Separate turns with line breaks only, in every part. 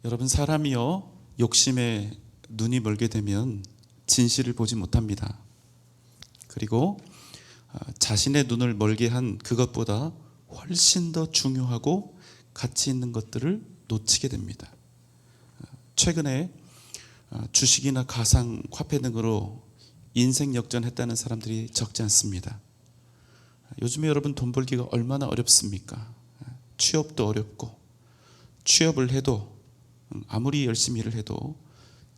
여러분, 사람이요 욕심에 눈이 멀게 되면 진실을 보지 못합니다. 그리고 자신의 눈을 멀게 한 그것보다 훨씬 더 중요하고 가치 있는 것들을 놓치게 됩니다. 최근에 주식이나 가상화폐 등으로 인생 역전했다는 사람들이 적지 않습니다. 요즘에 여러분, 돈 벌기가 얼마나 어렵습니까? 취업도 어렵고, 취업을 해도 아무리 열심히 일을 해도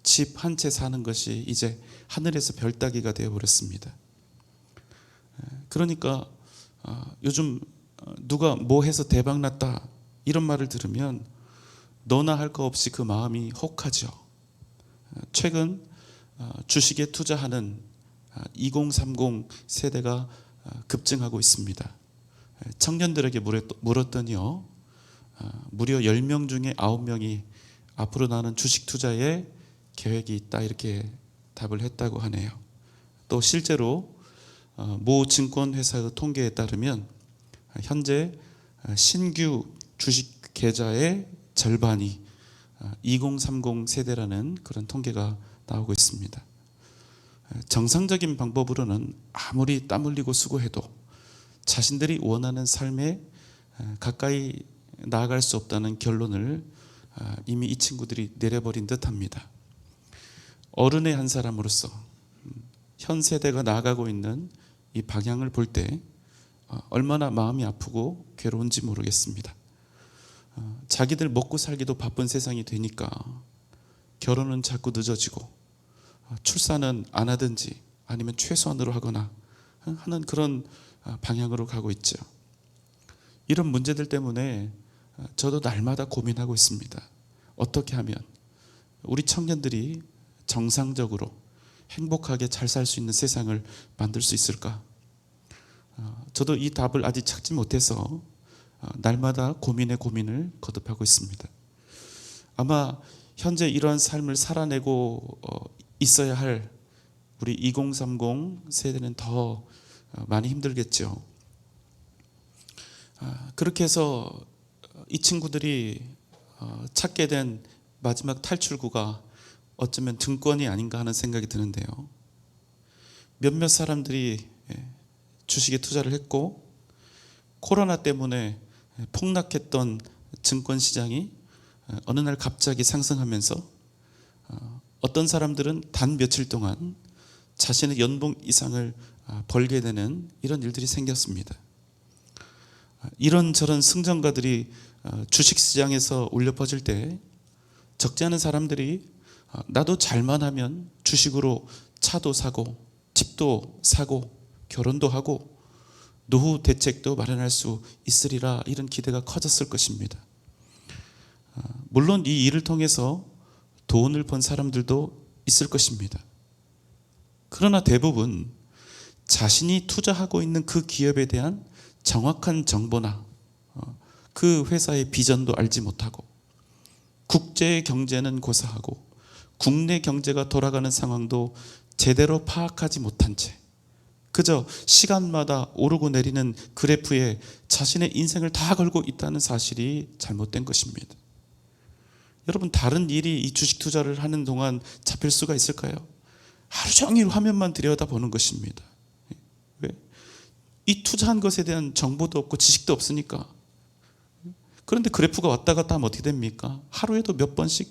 집 한 채 사는 것이 이제 하늘에서 별 따기가 되어버렸습니다. 그러니까 요즘 누가 뭐 해서 대박 났다 이런 말을 들으면 너나 할 거 없이 그 마음이 혹하죠. 최근 주식에 투자하는 2030 세대가 급증하고 있습니다. 청년들에게 물었더니요, 무려 10명 중에 9명이 앞으로 나는 주식 투자에 계획이 있다 이렇게 답을 했다고 하네요. 또 실제로 모 증권회사의 통계에 따르면 현재 신규 주식 계좌의 절반이 2030 세대라는 그런 통계가 나오고 있습니다. 정상적인 방법으로는 아무리 땀 흘리고 수고해도 자신들이 원하는 삶에 가까이 나아갈 수 없다는 결론을 이미 이 친구들이 내려버린 듯합니다. 어른의 한 사람으로서 현 세대가 나아가고 있는 이 방향을 볼 때 얼마나 마음이 아프고 괴로운지 모르겠습니다. 자기들 먹고 살기도 바쁜 세상이 되니까 결혼은 자꾸 늦어지고 출산은 안 하든지 아니면 최소한으로 하거나 하는 그런 방향으로 가고 있죠. 이런 문제들 때문에 저도 날마다 고민하고 있습니다. 어떻게 하면 우리 청년들이 정상적으로 행복하게 잘 살 수 있는 세상을 만들 수 있을까? 저도 이 답을 아직 찾지 못해서 날마다 고민에 고민을 거듭하고 있습니다. 아마 현재 이러한 삶을 살아내고 있어야 할 우리 2030 세대는 더 많이 힘들겠죠. 그렇게 해서 이 친구들이 찾게 된 마지막 탈출구가 어쩌면 증권이 아닌가 하는 생각이 드는데요. 몇몇 사람들이 주식에 투자를 했고 코로나 때문에 폭락했던 증권 시장이 어느 날 갑자기 상승하면서 어떤 사람들은 단 며칠 동안 자신의 연봉 이상을 벌게 되는 이런 일들이 생겼습니다. 이런저런 승전가들이 주식시장에서 울려 퍼질 때 적지 않은 사람들이 나도 잘만 하면 주식으로 차도 사고 집도 사고 결혼도 하고 노후 대책도 마련할 수 있으리라 이런 기대가 커졌을 것입니다. 물론 이 일을 통해서 돈을 번 사람들도 있을 것입니다. 그러나 대부분 자신이 투자하고 있는 그 기업에 대한 정확한 정보나 그 회사의 비전도 알지 못하고 국제 경제는 고사하고 국내 경제가 돌아가는 상황도 제대로 파악하지 못한 채 그저 시간마다 오르고 내리는 그래프에 자신의 인생을 다 걸고 있다는 사실이 잘못된 것입니다. 여러분, 다른 일이 이 주식 투자를 하는 동안 잡힐 수가 있을까요? 하루 종일 화면만 들여다보는 것입니다. 왜? 이 투자한 것에 대한 정보도 없고 지식도 없으니까. 그런데 그래프가 왔다 갔다 하면 어떻게 됩니까? 하루에도 몇 번씩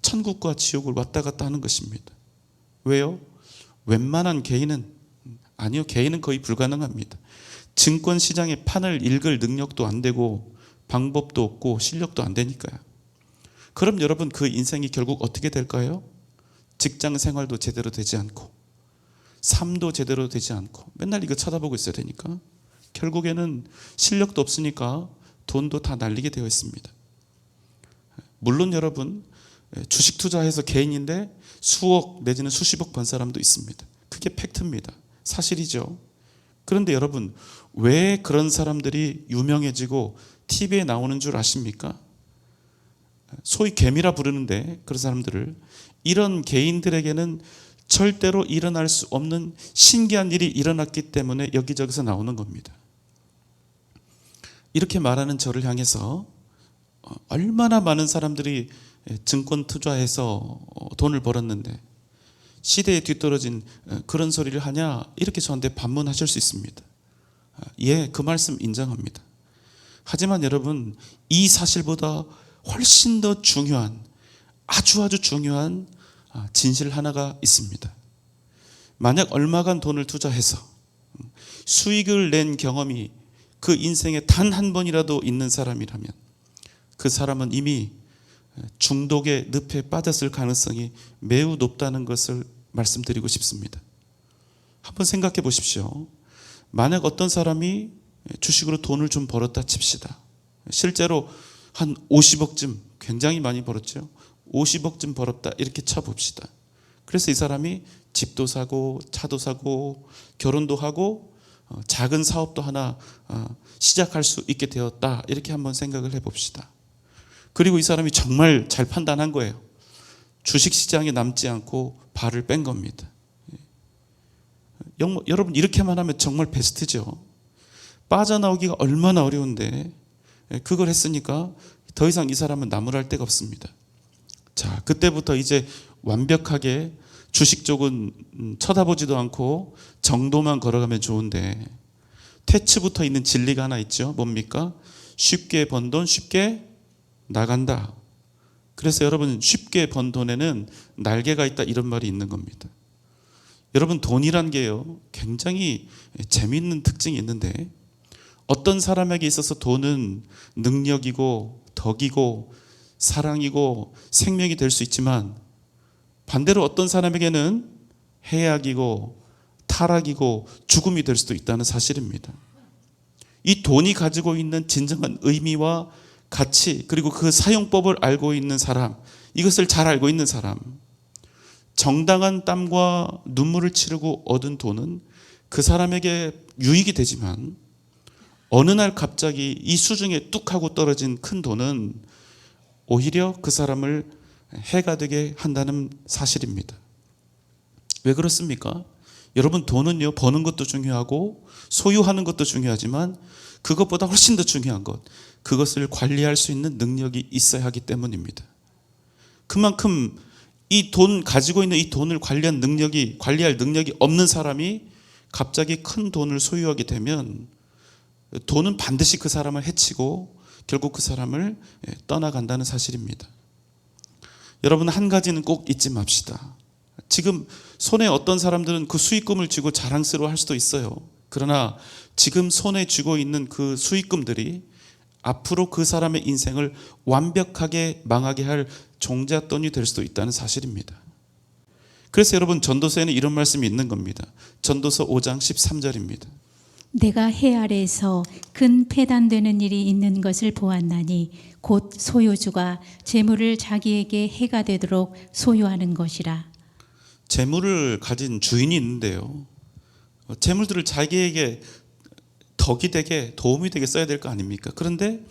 천국과 지옥을 왔다 갔다 하는 것입니다. 왜요? 웬만한 개인은, 아니요, 개인은 거의 불가능합니다. 증권 시장의 판을 읽을 능력도 안 되고 방법도 없고 실력도 안 되니까요. 그럼 여러분, 그 인생이 결국 어떻게 될까요? 직장 생활도 제대로 되지 않고 삶도 제대로 되지 않고 맨날 이거 쳐다보고 있어야 되니까 결국에는 실력도 없으니까 돈도 다 날리게 되어 있습니다. 물론 여러분, 주식 투자해서 개인인데 수억 내지는 수십억 번 사람도 있습니다. 그게 팩트입니다. 사실이죠. 그런데 여러분, 왜 그런 사람들이 유명해지고 TV에 나오는 줄 아십니까? 소위 개미라 부르는데 그런 사람들을, 이런 개인들에게는 절대로 일어날 수 없는 신기한 일이 일어났기 때문에 여기저기서 나오는 겁니다. 이렇게 말하는 저를 향해서 얼마나 많은 사람들이 증권 투자해서 돈을 벌었는데 시대에 뒤떨어진 그런 소리를 하냐, 이렇게 저한테 반문하실 수 있습니다. 예, 그 말씀 인정합니다. 하지만 여러분, 이 사실보다 훨씬 더 중요한, 아주 중요한 진실 하나가 있습니다. 만약 얼마간 돈을 투자해서 수익을 낸 경험이 그 인생에 단 한 번이라도 있는 사람이라면 그 사람은 이미 중독의 늪에 빠졌을 가능성이 매우 높다는 것을 말씀드리고 싶습니다. 한번 생각해 보십시오. 만약 어떤 사람이 주식으로 돈을 좀 벌었다 칩시다. 실제로 한 50억쯤, 굉장히 많이 벌었죠. 50억쯤 벌었다 이렇게 쳐봅시다. 그래서 이 사람이 집도 사고 차도 사고 결혼도 하고 작은 사업도 하나 시작할 수 있게 되었다, 이렇게 한번 생각을 해봅시다. 그리고 이 사람이 정말 잘 판단한 거예요. 주식시장에 남지 않고 발을 뺀 겁니다. 여러분, 이렇게만 하면 정말 베스트죠. 빠져나오기가 얼마나 어려운데 그걸 했으니까 더 이상 이 사람은 나무랄 데가 없습니다. 자, 그때부터 이제 완벽하게 주식 쪽은 쳐다보지도 않고 정도만 걸어가면 좋은데, 태초부터 있는 진리가 하나 있죠. 뭡니까? 쉽게 번 돈 쉽게 나간다. 그래서 여러분, 쉽게 번 돈에는 날개가 있다, 이런 말이 있는 겁니다. 여러분, 돈이란 게요, 굉장히 재미있는 특징이 있는데, 어떤 사람에게 있어서 돈은 능력이고 덕이고 사랑이고 생명이 될 수 있지만, 반대로 어떤 사람에게는 해악이고 타락이고 죽음이 될 수도 있다는 사실입니다. 이 돈이 가지고 있는 진정한 의미와 가치, 그리고 그 사용법을 알고 있는 사람, 이것을 잘 알고 있는 사람, 정당한 땀과 눈물을 치르고 얻은 돈은 그 사람에게 유익이 되지만, 어느 날 갑자기 이 수중에 뚝 하고 떨어진 큰 돈은 오히려 그 사람을 해가 되게 한다는 사실입니다. 왜 그렇습니까? 여러분, 돈은요, 버는 것도 중요하고 소유하는 것도 중요하지만 그것보다 훨씬 더 중요한 것, 그것을 관리할 수 있는 능력이 있어야 하기 때문입니다. 그만큼 이 돈, 가지고 있는 이 돈을 관리할 능력이 없는 사람이 갑자기 큰 돈을 소유하게 되면 돈은 반드시 그 사람을 해치고 결국 그 사람을 떠나간다는 사실입니다. 여러분, 한 가지는 꼭 잊지 맙시다. 지금 손에 어떤 사람들은 그 수익금을 쥐고 자랑스러워 할 수도 있어요. 그러나 지금 손에 쥐고 있는 그 수익금들이 앞으로 그 사람의 인생을 완벽하게 망하게 할 종잣돈이 될 수도 있다는 사실입니다. 그래서 여러분, 전도서에는 이런 말씀이 있는 겁니다. 전도서 5장 13절입니다.
내가 해 아래에서 근 패단되는 일이 있는 것을 보았나니 곧 소유주가 재물을 자기에게 해가 되도록 소유하는 것이라.
재물을 가진 주인이 있는데요, 재물들을 자기에게 덕이 되게, 도움이 되게 써야 될 거 아닙니까? 그런데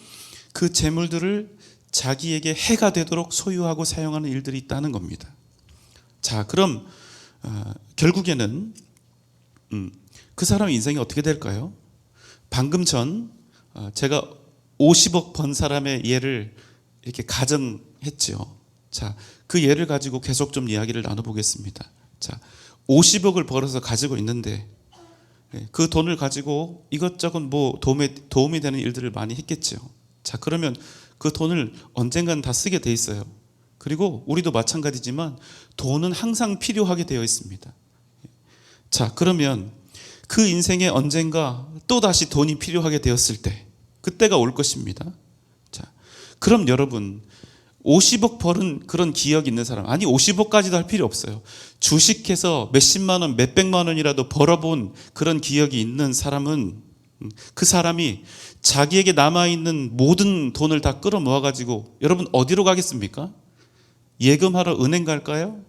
그 재물들을 자기에게 해가 되도록 소유하고 사용하는 일들이 있다는 겁니다. 자, 그럼 결국에는 그 사람의 인생이 어떻게 될까요? 방금 전 제가 50억 번 사람의 예를 이렇게 가정했죠. 자, 그 예를 가지고 계속 좀 이야기를 나눠보겠습니다. 자, 50억을 벌어서 가지고 있는데 그 돈을 가지고 이것저것 뭐 도움이 되는 일들을 많이 했겠죠. 자, 그러면 그 돈을 언젠간 다 쓰게 돼 있어요. 그리고 우리도 마찬가지지만 돈은 항상 필요하게 되어 있습니다. 자, 그러면 그 인생에 언젠가 또다시 돈이 필요하게 되었을 때, 그때가 올 것입니다. 자, 그럼 여러분, 50억 벌은 그런 기억이 있는 사람, 아니 50억까지도 할 필요 없어요. 주식해서 몇십만 원, 몇백만 원이라도 벌어본 그런 기억이 있는 사람은, 그 사람이 자기에게 남아있는 모든 돈을 다 끌어모아가지고 여러분 어디로 가겠습니까? 예금하러 은행 갈까요?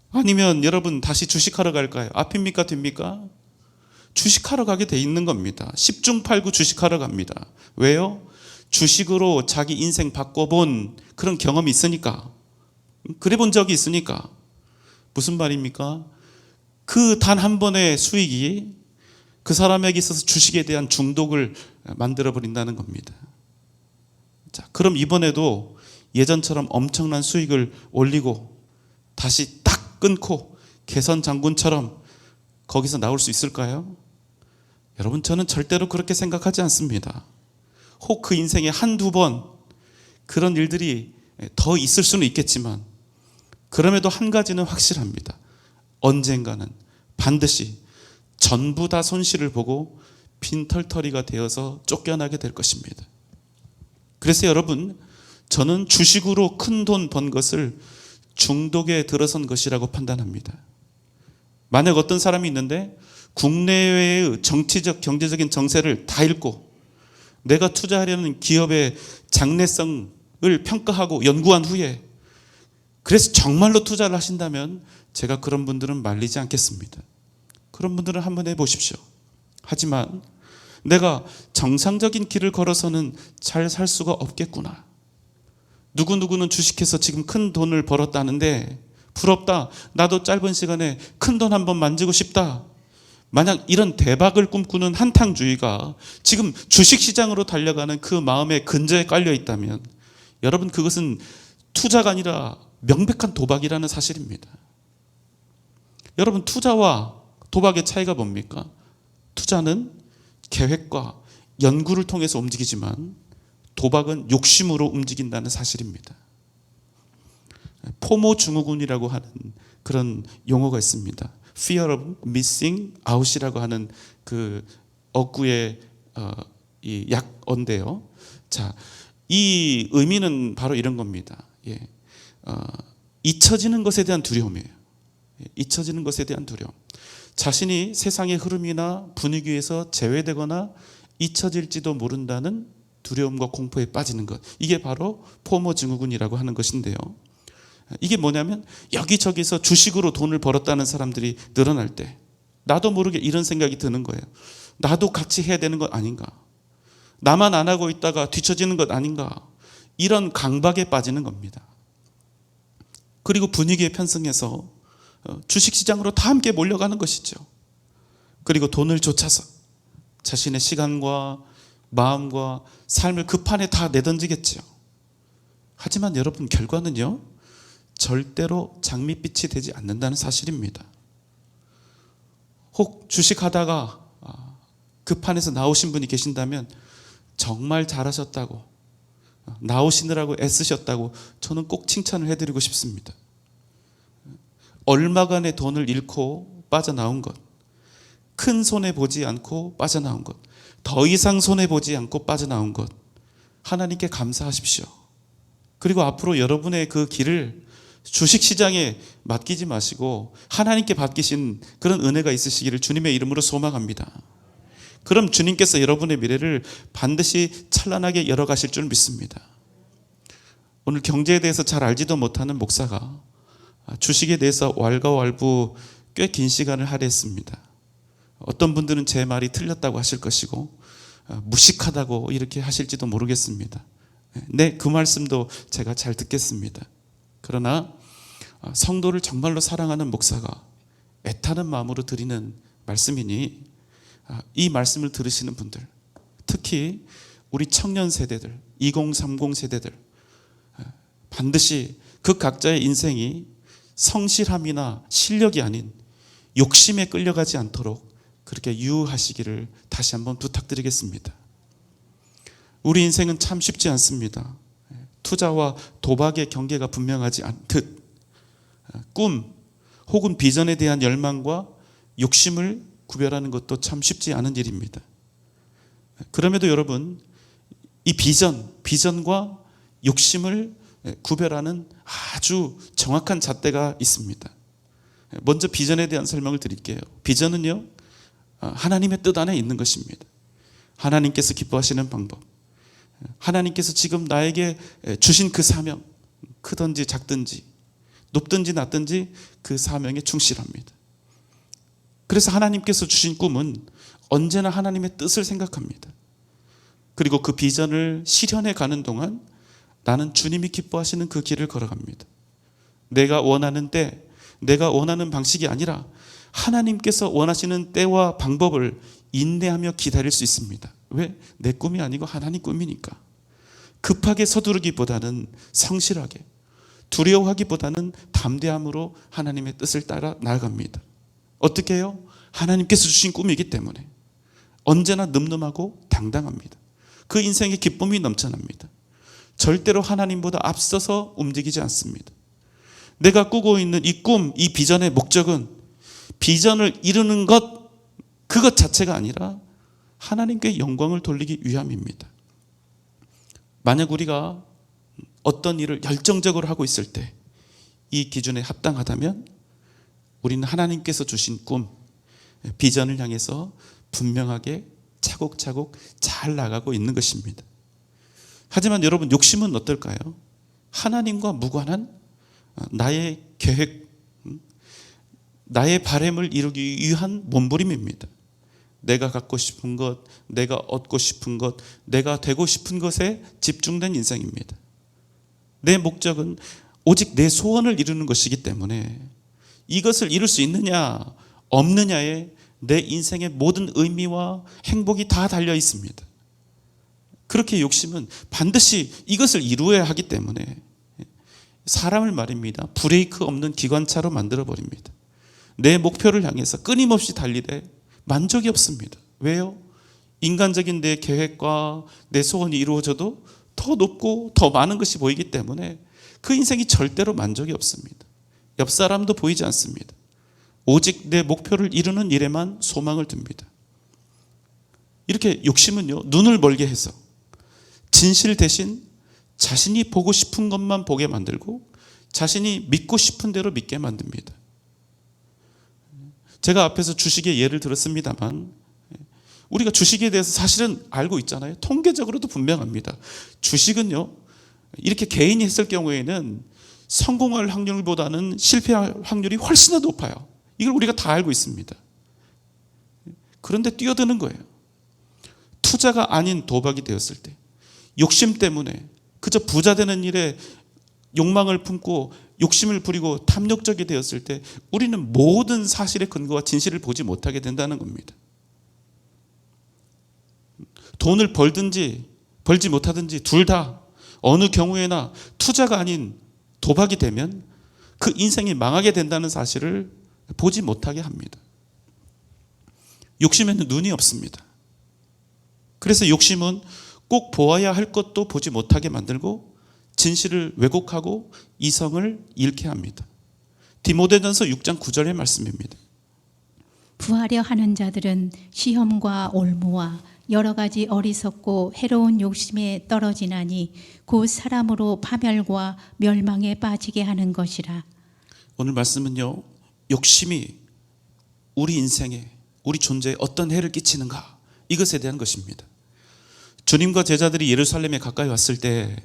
아니면 여러분 다시 주식하러 갈까요? 앞입니까, 뒤입니까? 주식하러 가게 돼 있는 겁니다. 10중 8구 주식하러 갑니다. 왜요? 주식으로 자기 인생 바꿔본 그런 경험이 있으니까, 그래 본 적이 있으니까. 무슨 말입니까? 그 단 한 번의 수익이 그 사람에게 있어서 주식에 대한 중독을 만들어 버린다는 겁니다. 자, 그럼 이번에도 예전처럼 엄청난 수익을 올리고 다시 딱 끊고 개선 장군처럼 거기서 나올 수 있을까요? 여러분, 저는 절대로 그렇게 생각하지 않습니다. 혹 그 인생에 한두 번 그런 일들이 더 있을 수는 있겠지만 그럼에도 한 가지는 확실합니다. 언젠가는 반드시 전부 다 손실을 보고 빈털터리가 되어서 쫓겨나게 될 것입니다. 그래서 여러분, 저는 주식으로 큰 돈 번 것을 중독에 들어선 것이라고 판단합니다. 만약 어떤 사람이 있는데 국내외의 정치적, 경제적인 정세를 다 읽고 내가 투자하려는 기업의 장래성을 평가하고 연구한 후에 그래서 정말로 투자를 하신다면 제가 그런 분들은 말리지 않겠습니다. 그런 분들은 한번 해보십시오. 하지만 내가 정상적인 길을 걸어서는 잘 살 수가 없겠구나. 누구누구는 주식해서 지금 큰 돈을 벌었다는데 부럽다. 나도 짧은 시간에 큰 돈 한번 만지고 싶다. 만약 이런 대박을 꿈꾸는 한탕주의가 지금 주식시장으로 달려가는 그 마음의 근저에 깔려 있다면 여러분, 그것은 투자가 아니라 명백한 도박이라는 사실입니다. 여러분, 투자와 도박의 차이가 뭡니까? 투자는 계획과 연구를 통해서 움직이지만 도박은 욕심으로 움직인다는 사실입니다. 포모 증후군이라고 하는 그런 용어가 있습니다. Fear of missing out이라고 하는 그 어구의 이 약어인데요. 자, 이 의미는 바로 이런 겁니다. 잊혀지는 것에 대한 두려움이에요. 잊혀지는 것에 대한 두려움. 자신이 세상의 흐름이나 분위기에서 제외되거나 잊혀질지도 모른다는 두려움과 공포에 빠지는 것. 이게 바로 포모 증후군이라고 하는 것인데요. 이게 뭐냐면 여기저기서 주식으로 돈을 벌었다는 사람들이 늘어날 때 나도 모르게 이런 생각이 드는 거예요. 나도 같이 해야 되는 것 아닌가? 나만 안 하고 있다가 뒤처지는 것 아닌가? 이런 강박에 빠지는 겁니다. 그리고 분위기에 편승해서 주식시장으로 다 함께 몰려가는 것이죠. 그리고 돈을 쫓아서 자신의 시간과 마음과 삶을 그 판에 다 내던지겠죠. 하지만 여러분, 결과는요, 절대로 장밋빛이 되지 않는다는 사실입니다. 혹 주식하다가 그 판에서 나오신 분이 계신다면 정말 잘하셨다고, 나오시느라고 애쓰셨다고 저는 꼭 칭찬을 해드리고 싶습니다. 얼마간의 돈을 잃고 빠져나온 것, 큰 손해보지 않고 빠져나온 것, 더 이상 손해보지 않고 빠져나온 것, 하나님께 감사하십시오. 그리고 앞으로 여러분의 그 길을 주식시장에 맡기지 마시고 하나님께 맡기신 그런 은혜가 있으시기를 주님의 이름으로 소망합니다. 그럼 주님께서 여러분의 미래를 반드시 찬란하게 열어가실 줄 믿습니다. 오늘 경제에 대해서 잘 알지도 못하는 목사가 주식에 대해서 왈가왈부 꽤 긴 시간을 할애했습니다. 어떤 분들은 제 말이 틀렸다고 하실 것이고 무식하다고 이렇게 하실지도 모르겠습니다. 네, 그 말씀도 제가 잘 듣겠습니다. 그러나 성도를 정말로 사랑하는 목사가 애타는 마음으로 드리는 말씀이니 이 말씀을 들으시는 분들, 특히 우리 청년 세대들, 2030 세대들, 반드시 그 각자의 인생이 성실함이나 실력이 아닌 욕심에 끌려가지 않도록 그렇게 유의하시기를 다시 한번 부탁드리겠습니다. 우리 인생은 참 쉽지 않습니다. 투자와 도박의 경계가 분명하지 않듯 꿈 혹은 비전에 대한 열망과 욕심을 구별하는 것도 참 쉽지 않은 일입니다. 그럼에도 여러분, 이 비전과 욕심을 구별하는 아주 정확한 잣대가 있습니다. 먼저 비전에 대한 설명을 드릴게요. 비전은요, 하나님의 뜻 안에 있는 것입니다. 하나님께서 기뻐하시는 방법, 하나님께서 지금 나에게 주신 그 사명, 크든지 작든지 높든지 낮든지 그 사명에 충실합니다. 그래서 하나님께서 주신 꿈은 언제나 하나님의 뜻을 생각합니다. 그리고 그 비전을 실현해 가는 동안 나는 주님이 기뻐하시는 그 길을 걸어갑니다. 내가 원하는 때, 내가 원하는 방식이 아니라 하나님께서 원하시는 때와 방법을 인내하며 기다릴 수 있습니다. 왜? 내 꿈이 아니고 하나님 꿈이니까. 급하게 서두르기보다는 성실하게, 두려워하기보다는 담대함으로 하나님의 뜻을 따라 나아갑니다. 어떻게 해요? 하나님께서 주신 꿈이기 때문에 언제나 늠름하고 당당합니다. 그 인생에 기쁨이 넘쳐납니다. 절대로 하나님보다 앞서서 움직이지 않습니다. 내가 꾸고 있는 이 꿈, 이 비전의 목적은 비전을 이루는 것, 그것 자체가 아니라 하나님께 영광을 돌리기 위함입니다. 만약 우리가 어떤 일을 열정적으로 하고 있을 때 이 기준에 합당하다면 우리는 하나님께서 주신 꿈, 비전을 향해서 분명하게 차곡차곡 잘 나가고 있는 것입니다. 하지만 여러분, 욕심은 어떨까요? 하나님과 무관한 나의 계획, 나의 바람을 이루기 위한 몸부림입니다. 내가 갖고 싶은 것, 내가 얻고 싶은 것, 내가 되고 싶은 것에 집중된 인생입니다. 내 목적은 오직 내 소원을 이루는 것이기 때문에 이것을 이룰 수 있느냐 없느냐에 내 인생의 모든 의미와 행복이 다 달려 있습니다. 그렇게 욕심은 반드시 이것을 이루어야 하기 때문에 사람을 말입니다, 브레이크 없는 기관차로 만들어버립니다. 내 목표를 향해서 끊임없이 달리되 만족이 없습니다. 왜요? 인간적인 내 계획과 내 소원이 이루어져도 더 높고 더 많은 것이 보이기 때문에 그 인생이 절대로 만족이 없습니다. 옆 사람도 보이지 않습니다. 오직 내 목표를 이루는 일에만 소망을 둡니다. 이렇게 욕심은요, 눈을 멀게 해서 진실 대신 자신이 보고 싶은 것만 보게 만들고 자신이 믿고 싶은 대로 믿게 만듭니다. 제가 앞에서 주식의 예를 들었습니다만 우리가 주식에 대해서 사실은 알고 있잖아요. 통계적으로도 분명합니다. 주식은요, 이렇게 개인이 했을 경우에는 성공할 확률보다는 실패할 확률이 훨씬 더 높아요. 이걸 우리가 다 알고 있습니다. 그런데 뛰어드는 거예요. 투자가 아닌 도박이 되었을 때, 욕심 때문에 그저 부자 되는 일에 욕망을 품고 욕심을 부리고 탐욕적이 되었을 때 우리는 모든 사실의 근거와 진실을 보지 못하게 된다는 겁니다. 돈을 벌든지 벌지 못하든지 둘 다 어느 경우에나 투자가 아닌 도박이 되면 그 인생이 망하게 된다는 사실을 보지 못하게 합니다. 욕심에는 눈이 없습니다. 그래서 욕심은 꼭 보아야 할 것도 보지 못하게 만들고 진실을 왜곡하고 이성을 잃게 합니다. 디모데전서 6장 9절의 말씀입니다.
부하려 하는 자들은 시험과 올무와 여러 가지 어리석고 해로운 욕심에 떨어지나니 곧 사람으로 파멸과 멸망에 빠지게 하는 것이라.
오늘 말씀은요, 욕심이 우리 인생에, 우리 존재에 어떤 해를 끼치는가, 이것에 대한 것입니다. 주님과 제자들이 예루살렘에 가까이 왔을 때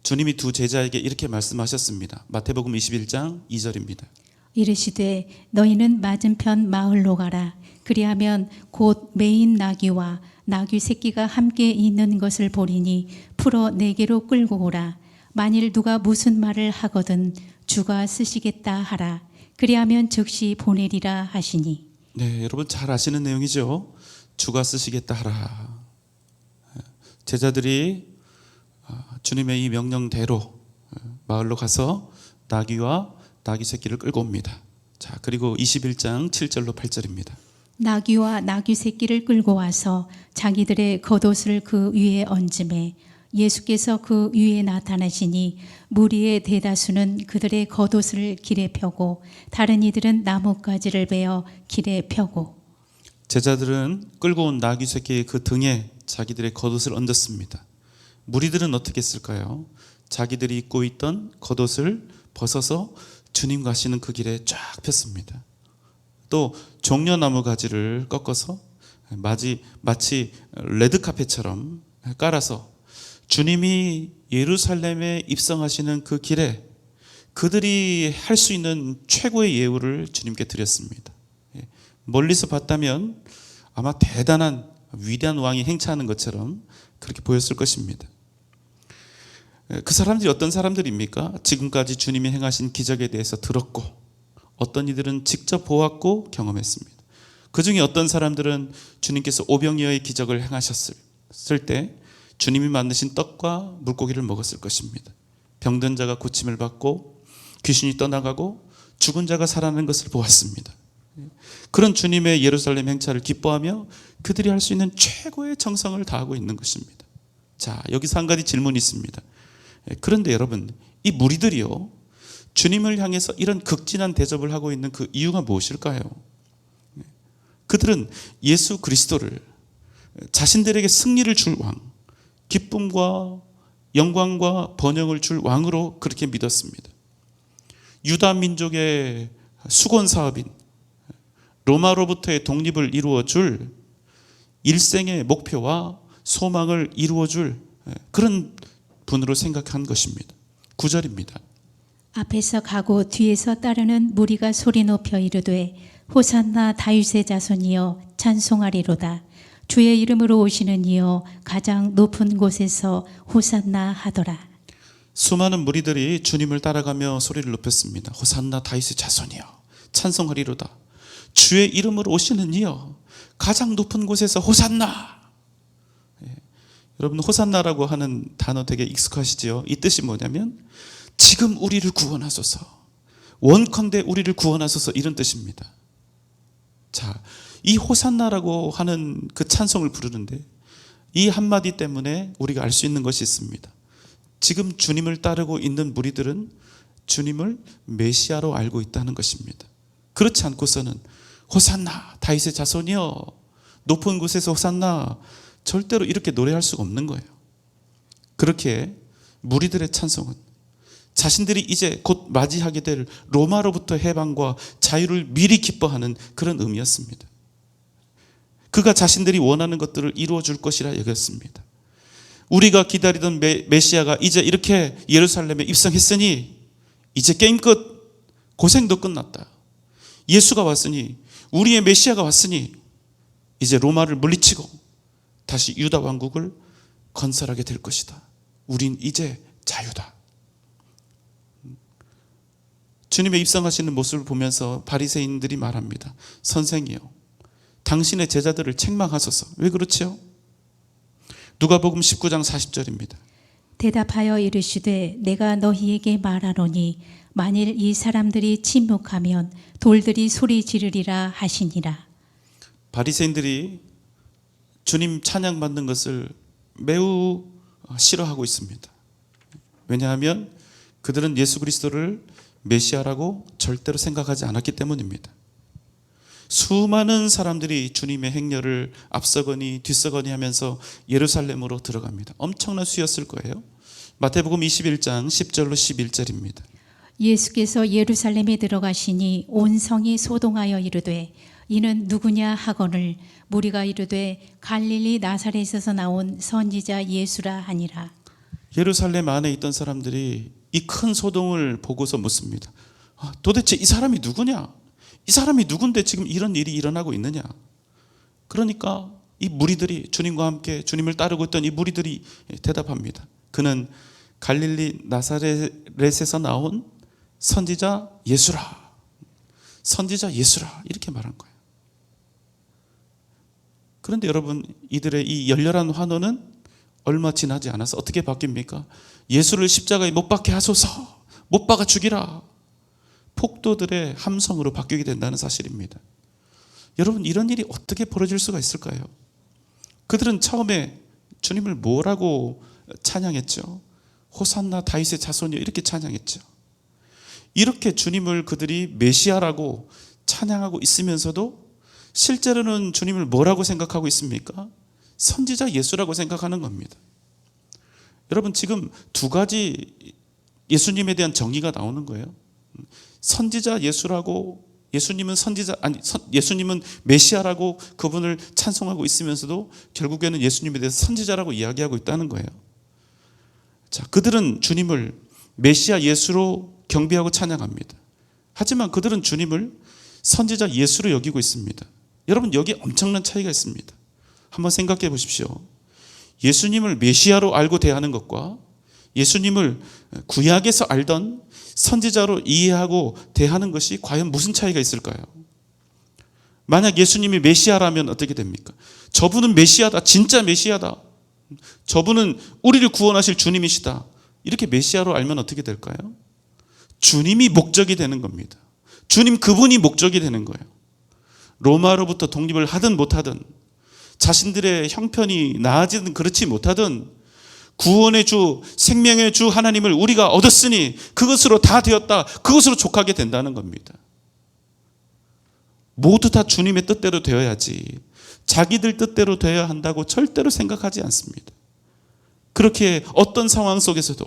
주님이 두 제자에게 이렇게 말씀하셨습니다. 마태복음 21장 2절입니다.
이르시되 너희는 맞은편 마을로 가라. 그리하면 곧 매인 나귀와 나귀 새끼가 함께 있는 것을 보리니 풀어 내게로 끌고 오라. 만일 누가 무슨 말을 하거든 주가 쓰시겠다 하라. 그리하면 즉시 보내리라 하시니.
네, 여러분 잘 아시는 내용이죠. 주가 쓰시겠다 하라. 제자들이 주님의 이 명령대로 마을로 가서 나귀와 나귀 새끼를 끌고 옵니다. 자, 그리고 21장 7절로 8절입니다.
나귀와 나귀 새끼를 끌고 와서 자기들의 겉옷을 그 위에 얹음에 예수께서 그 위에 나타나시니 무리의 대다수는 그들의 겉옷을 길에 펴고 다른 이들은 나뭇가지를 베어 길에 펴고.
제자들은 끌고 온 나귀 새끼의 그 등에 자기들의 겉옷을 얹었습니다. 무리들은 어떻게 했을까요? 자기들이 입고 있던 겉옷을 벗어서 주님 가시는 그 길에 쫙 폈습니다. 또 종려나무 가지를 꺾어서 마치 레드카펫처럼 깔아서 주님이 예루살렘에 입성하시는 그 길에 그들이 할 수 있는 최고의 예우를 주님께 드렸습니다. 멀리서 봤다면 아마 대단한 위대한 왕이 행차하는 것처럼 그렇게 보였을 것입니다. 그 사람들이 어떤 사람들입니까? 지금까지 주님이 행하신 기적에 대해서 들었고 어떤 이들은 직접 보았고 경험했습니다. 그 중에 어떤 사람들은 주님께서 오병이어의 기적을 행하셨을 때 주님이 만드신 떡과 물고기를 먹었을 것입니다. 병든 자가 고침을 받고 귀신이 떠나가고 죽은 자가 살아나는 것을 보았습니다. 그런 주님의 예루살렘 행차를 기뻐하며 그들이 할 수 있는 최고의 정성을 다하고 있는 것입니다. 자, 여기서 한 가지 질문이 있습니다. 그런데 여러분, 이 무리들이요, 주님을 향해서 이런 극진한 대접을 하고 있는 그 이유가 무엇일까요? 그들은 예수 그리스도를 자신들에게 승리를 줄 왕, 기쁨과 영광과 번영을 줄 왕으로 그렇게 믿었습니다. 유다 민족의 수건 사업인 로마로부터의 독립을 이루어줄 일생의 목표와 소망을 이루어줄 그런 분으로 생각한 것입니다. 9절입니다.
앞에서 가고 뒤에서 따르는 무리가 소리 높여 이르되 호산나 다윗의 자손이여 찬송하리로다. 주의 이름으로 오시는 이여 가장 높은 곳에서 호산나 하더라.
수많은 무리들이 주님을 따라가며 소리를 높였습니다. 호산나 다윗의 자손이여 찬송하리로다. 주의 이름으로 오시는 이여 가장 높은 곳에서 호산나. 여러분, 호산나라고 하는 단어 되게 익숙하시죠? 이 뜻이 뭐냐면 지금 우리를 구원하소서, 원컨대 우리를 구원하소서, 이런 뜻입니다. 자, 이 호산나라고 하는 그 찬송을 부르는데 이 한마디 때문에 우리가 알 수 있는 것이 있습니다. 지금 주님을 따르고 있는 무리들은 주님을 메시아로 알고 있다는 것입니다. 그렇지 않고서는 호산나 다윗의 자손이여 높은 곳에서 호산나, 절대로 이렇게 노래할 수가 없는 거예요. 그렇게 무리들의 찬송은 자신들이 이제 곧 맞이하게 될 로마로부터 해방과 자유를 미리 기뻐하는 그런 의미였습니다. 그가 자신들이 원하는 것들을 이루어 줄 것이라 여겼습니다. 우리가 기다리던 메시아가 이제 이렇게 예루살렘에 입성했으니 이제 게임 끝, 고생도 끝났다. 예수가 왔으니, 우리의 메시아가 왔으니 이제 로마를 물리치고 다시 유다 왕국을 건설하게 될 것이다. 우린 이제 자유다. 주님의 입성하시는 모습을 보면서 바리새인들이 말합니다. 선생이요, 당신의 제자들을 책망하소서. 왜 그렇지요? 누가복음 19장 40절입니다.
대답하여 이르시되 내가 너희에게 말하노니 만일 이 사람들이 침묵하면 돌들이 소리 지르리라 하시니라.
바리새인들이 주님 찬양받는 것을 매우 싫어하고 있습니다. 왜냐하면 그들은 예수 그리스도를 메시아라고 절대로 생각하지 않았기 때문입니다. 수많은 사람들이 주님의 행렬을 앞서거니 뒤서거니 하면서 예루살렘으로 들어갑니다. 엄청난 수였을 거예요. 마태복음 21장 10절로 11절입니다.
예수께서 예루살렘에 들어가시니 온 성이 소동하여 이르되 이는 누구냐 하거늘 무리가 이르되 갈릴리 나사렛에서 나온 선지자 예수라 하니라.
예루살렘 안에 있던 사람들이 이 큰 소동을 보고서 묻습니다. 도대체 이 사람이 누구냐? 이 사람이 누군데 지금 이런 일이 일어나고 있느냐? 그러니까 이 무리들이, 주님과 함께 주님을 따르고 있던 이 무리들이 대답합니다. 그는 갈릴리 나사렛에서 나온 선지자 예수라. 선지자 예수라, 이렇게 말한 거예요. 그런데 여러분, 이들의 이 열렬한 환호는 얼마 지나지 않아서 어떻게 바뀝니까? 예수를 십자가에 못 박게 하소서, 못 박아 죽이라, 폭도들의 함성으로 바뀌게 된다는 사실입니다. 여러분, 이런 일이 어떻게 벌어질 수가 있을까요? 그들은 처음에 주님을 뭐라고 찬양했죠? 호산나 다윗의 자손이여, 이렇게 찬양했죠. 이렇게 주님을 그들이 메시아라고 찬양하고 있으면서도 실제로는 주님을 뭐라고 생각하고 있습니까? 선지자 예수라고 생각하는 겁니다. 여러분, 지금 두 가지 예수님에 대한 정의가 나오는 거예요. 선지자 예수라고, 예수님은 예수님은 메시아라고 그분을 찬송하고 있으면서도 결국에는 예수님에 대해서 선지자라고 이야기하고 있다는 거예요. 자, 그들은 주님을 메시아 예수로 경배하고 찬양합니다. 하지만 그들은 주님을 선지자 예수로 여기고 있습니다. 여러분, 여기에 엄청난 차이가 있습니다. 한번 생각해 보십시오. 예수님을 메시아로 알고 대하는 것과 예수님을 구약에서 알던 선지자로 이해하고 대하는 것이 과연 무슨 차이가 있을까요? 만약 예수님이 메시아라면 어떻게 됩니까? 저분은 메시아다, 진짜 메시아다, 저분은 우리를 구원하실 주님이시다. 이렇게 메시아로 알면 어떻게 될까요? 주님이 목적이 되는 겁니다. 주님 그분이 목적이 되는 거예요. 로마로부터 독립을 하든 못하든, 자신들의 형편이 나아지든 그렇지 못하든, 구원의 주, 생명의 주 하나님을 우리가 얻었으니 그것으로 다 되었다, 그것으로 족하게 된다는 겁니다. 모두 다 주님의 뜻대로 되어야지 자기들 뜻대로 되어야 한다고 절대로 생각하지 않습니다. 그렇게 어떤 상황 속에서도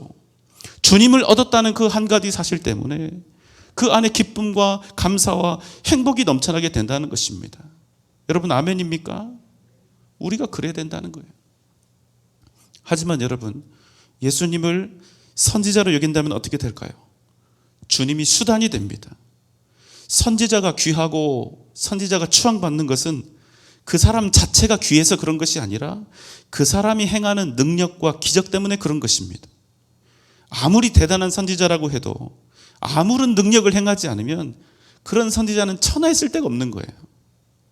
주님을 얻었다는 그 한 가지 사실 때문에 그 안에 기쁨과 감사와 행복이 넘쳐나게 된다는 것입니다. 여러분 아멘입니까? 우리가 그래야 된다는 거예요. 하지만 여러분, 예수님을 선지자로 여긴다면 어떻게 될까요? 주님이 수단이 됩니다. 선지자가 귀하고 선지자가 추앙받는 것은 그 사람 자체가 귀해서 그런 것이 아니라 그 사람이 행하는 능력과 기적 때문에 그런 것입니다. 아무리 대단한 선지자라고 해도 아무런 능력을 행하지 않으면 그런 선지자는 천하에 쓸 데가 없는 거예요.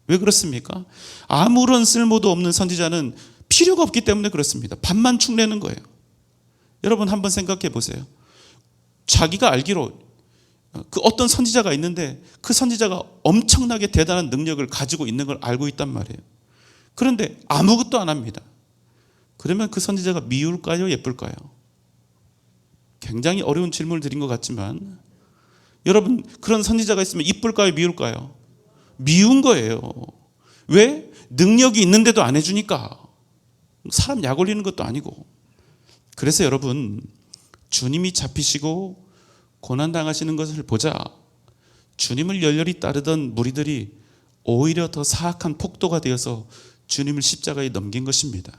왜 그렇습니까? 아무런 쓸모도 없는 선지자는 필요가 없기 때문에 그렇습니다. 밥만 축내는 거예요. 여러분 한번 생각해 보세요. 자기가 알기로 그 어떤 선지자가 있는데 그 선지자가 엄청나게 대단한 능력을 가지고 있는 걸 알고 있단 말이에요. 그런데 아무것도 안 합니다. 그러면 그 선지자가 미울까요? 예쁠까요? 굉장히 어려운 질문을 드린 것 같지만 여러분, 그런 선지자가 있으면 이쁠까요? 미울까요? 미운 거예요. 왜? 능력이 있는데도 안 해주니까. 사람 약 올리는 것도 아니고. 그래서 여러분, 주님이 잡히시고 고난당하시는 것을 보자 주님을 열렬히 따르던 무리들이 오히려 더 사악한 폭도가 되어서 주님을 십자가에 넘긴 것입니다.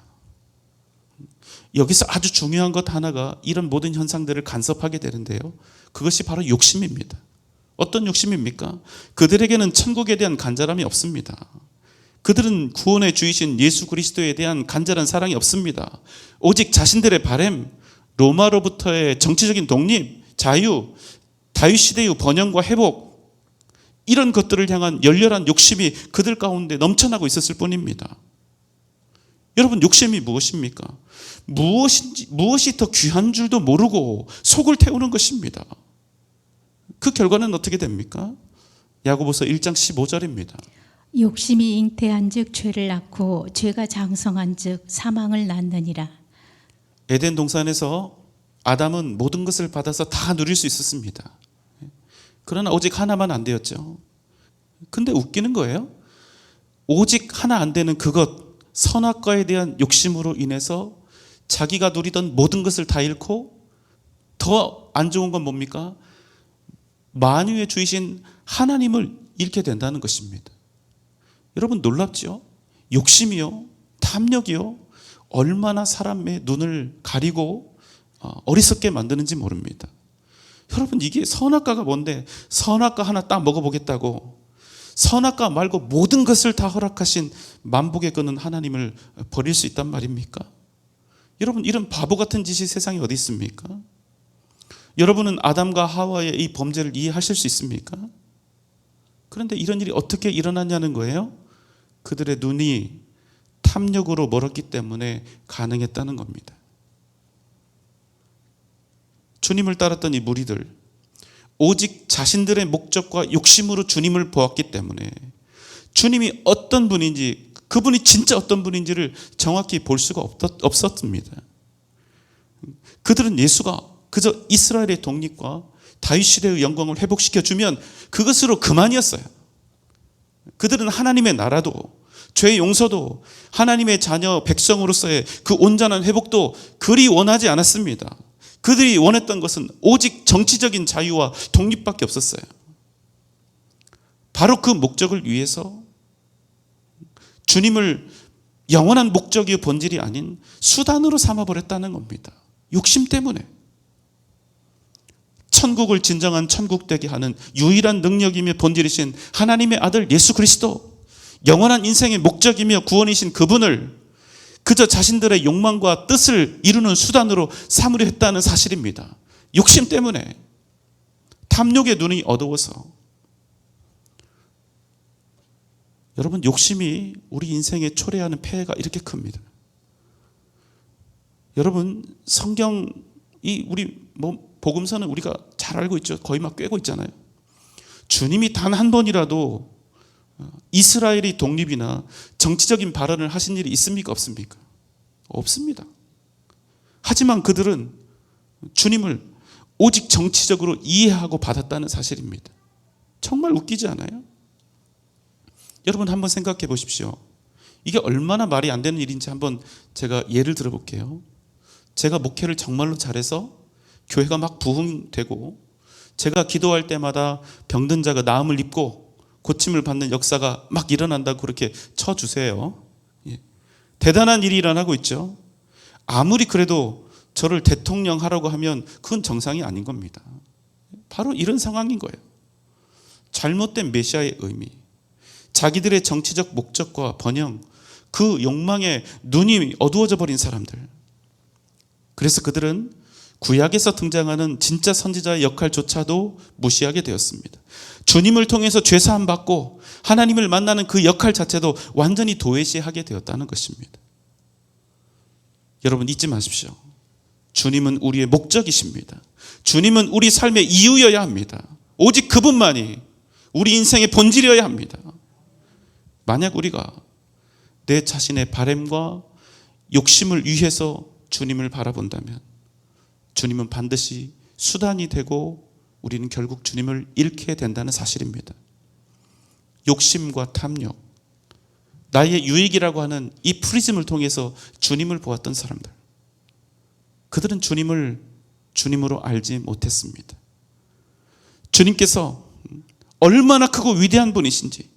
여기서 아주 중요한 것 하나가 이런 모든 현상들을 간섭하게 되는데요, 그것이 바로 욕심입니다. 어떤 욕심입니까? 그들에게는 천국에 대한 간절함이 없습니다. 그들은 구원의 주이신 예수 그리스도에 대한 간절한 사랑이 없습니다. 오직 자신들의 바램, 로마로부터의 정치적인 독립, 자유, 다윗 시대의 번영과 회복, 이런 것들을 향한 열렬한 욕심이 그들 가운데 넘쳐나고 있었을 뿐입니다. 여러분, 욕심이 무엇입니까? 무엇이 더 귀한 줄도 모르고 속을 태우는 것입니다. 그 결과는 어떻게 됩니까? 야고보서 1장 15절입니다.
욕심이 잉태한즉 죄를 낳고 죄가 장성한즉 사망을 낳느니라.
에덴 동산에서 아담은 모든 것을 받아서 다 누릴 수 있었습니다. 그러나 오직 하나만 안 되었죠. 근데 웃기는 거예요. 오직 하나 안 되는 그것, 선악과에 대한 욕심으로 인해서 자기가 누리던 모든 것을 다 잃고 더 안 좋은 건 뭡니까? 만유의 주이신 하나님을 잃게 된다는 것입니다. 여러분 놀랍죠? 욕심이요, 탐욕이요, 얼마나 사람의 눈을 가리고 어리석게 만드는지 모릅니다. 여러분, 이게 선악과가 뭔데 선악과 하나 딱 먹어보겠다고 선악과 말고 모든 것을 다 허락하신 만복의 끈은 하나님을 버릴 수 있단 말입니까? 여러분, 이런 바보 같은 짓이 세상에 어디 있습니까? 여러분은 아담과 하와의 이 범죄를 이해하실 수 있습니까? 그런데 이런 일이 어떻게 일어났냐는 거예요. 그들의 눈이 탐욕으로 멀었기 때문에 가능했다는 겁니다. 주님을 따랐던 이 무리들, 오직 자신들의 목적과 욕심으로 주님을 보았기 때문에 주님이 어떤 분인지, 그분이 진짜 어떤 분인지를 정확히 볼 수가 없었습니다. 그들은 예수가 그저 이스라엘의 독립과 다윗 시대의 영광을 회복시켜주면 그것으로 그만이었어요. 그들은 하나님의 나라도, 죄의 용서도, 하나님의 자녀 백성으로서의 그 온전한 회복도 그리 원하지 않았습니다. 그들이 원했던 것은 오직 정치적인 자유와 독립밖에 없었어요. 바로 그 목적을 위해서 주님을 영원한 목적의 본질이 아닌 수단으로 삼아버렸다는 겁니다. 욕심 때문에. 천국을 진정한 천국 되게 하는 유일한 능력이며 본질이신 하나님의 아들 예수 그리스도, 영원한 인생의 목적이며 구원이신 그분을 그저 자신들의 욕망과 뜻을 이루는 수단으로 삼으려 했다는 사실입니다. 욕심 때문에, 탐욕의 눈이 어두워서. 여러분, 욕심이 우리 인생에 초래하는 폐해가 이렇게 큽니다. 여러분, 성경이 우리 복음서는 우리가 잘 알고 있죠. 거의 막 꿰고 있잖아요. 주님이 단 한 번이라도 이스라엘의 독립이나 정치적인 발언을 하신 일이 있습니까? 없습니까? 없습니다. 하지만 그들은 주님을 오직 정치적으로 이해하고 받았다는 사실입니다. 정말 웃기지 않아요? 여러분 한번 생각해 보십시오. 이게 얼마나 말이 안 되는 일인지 한번 제가 예를 들어 볼게요. 제가 목회를 정말로 잘해서 교회가 막 부흥되고 제가 기도할 때마다 병든 자가 나음을 입고 고침을 받는 역사가 막 일어난다고 그렇게 쳐주세요. 대단한 일이 일어나고 있죠. 아무리 그래도 저를 대통령 하라고 하면 그건 정상이 아닌 겁니다. 바로 이런 상황인 거예요. 잘못된 메시아의 의미, 자기들의 정치적 목적과 번영, 그 욕망에 눈이 어두워져 버린 사람들. 그래서 그들은 구약에서 등장하는 진짜 선지자의 역할조차도 무시하게 되었습니다. 주님을 통해서 죄사함 받고 하나님을 만나는 그 역할 자체도 완전히 도외시하게 되었다는 것입니다. 여러분 잊지 마십시오. 주님은 우리의 목적이십니다. 주님은 우리 삶의 이유여야 합니다. 오직 그분만이 우리 인생의 본질이어야 합니다. 만약 우리가 내 자신의 바램과 욕심을 위해서 주님을 바라본다면 주님은 반드시 수단이 되고 우리는 결국 주님을 잃게 된다는 사실입니다. 욕심과 탐욕, 나의 유익이라고 하는 이 프리즘을 통해서 주님을 보았던 사람들, 그들은 주님을 주님으로 알지 못했습니다. 주님께서 얼마나 크고 위대한 분이신지,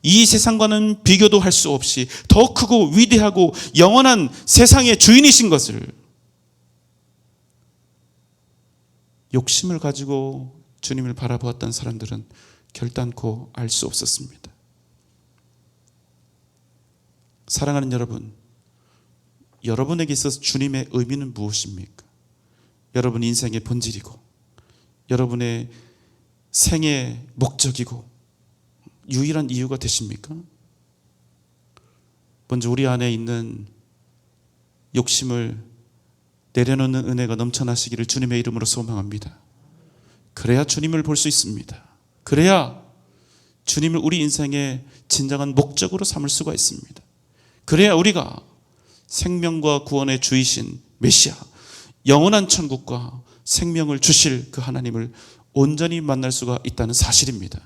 이 세상과는 비교도 할 수 없이 더 크고 위대하고 영원한 세상의 주인이신 것을 욕심을 가지고 주님을 바라보았던 사람들은 결단코 알 수 없었습니다. 사랑하는 여러분, 여러분에게 있어서 주님의 의미는 무엇입니까? 여러분 인생의 본질이고 여러분의 생의 목적이고 유일한 이유가 되십니까? 먼저 우리 안에 있는 욕심을 내려놓는 은혜가 넘쳐나시기를 주님의 이름으로 소망합니다. 그래야 주님을 볼 수 있습니다. 그래야 주님을 우리 인생의 진정한 목적으로 삼을 수가 있습니다. 그래야 우리가 생명과 구원의 주이신 메시아, 영원한 천국과 생명을 주실 그 하나님을 온전히 만날 수가 있다는 사실입니다.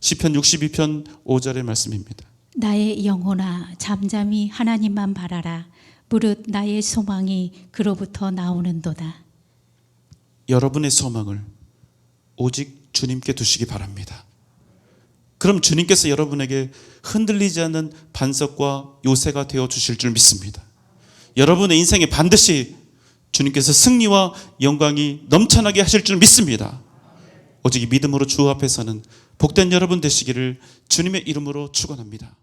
시편 62편 5절의 말씀입니다.
나의 영혼아 잠잠히 하나님만 바라라. 무릇 나의 소망이 그로부터 나오는도다.
여러분의 소망을 오직 주님께 두시기 바랍니다. 그럼 주님께서 여러분에게 흔들리지 않는 반석과 요새가 되어 주실 줄 믿습니다. 여러분의 인생에 반드시 주님께서 승리와 영광이 넘쳐나게 하실 줄 믿습니다. 오직 이 믿음으로 주 앞에서는 복된 여러분 되시기를 주님의 이름으로 축원합니다.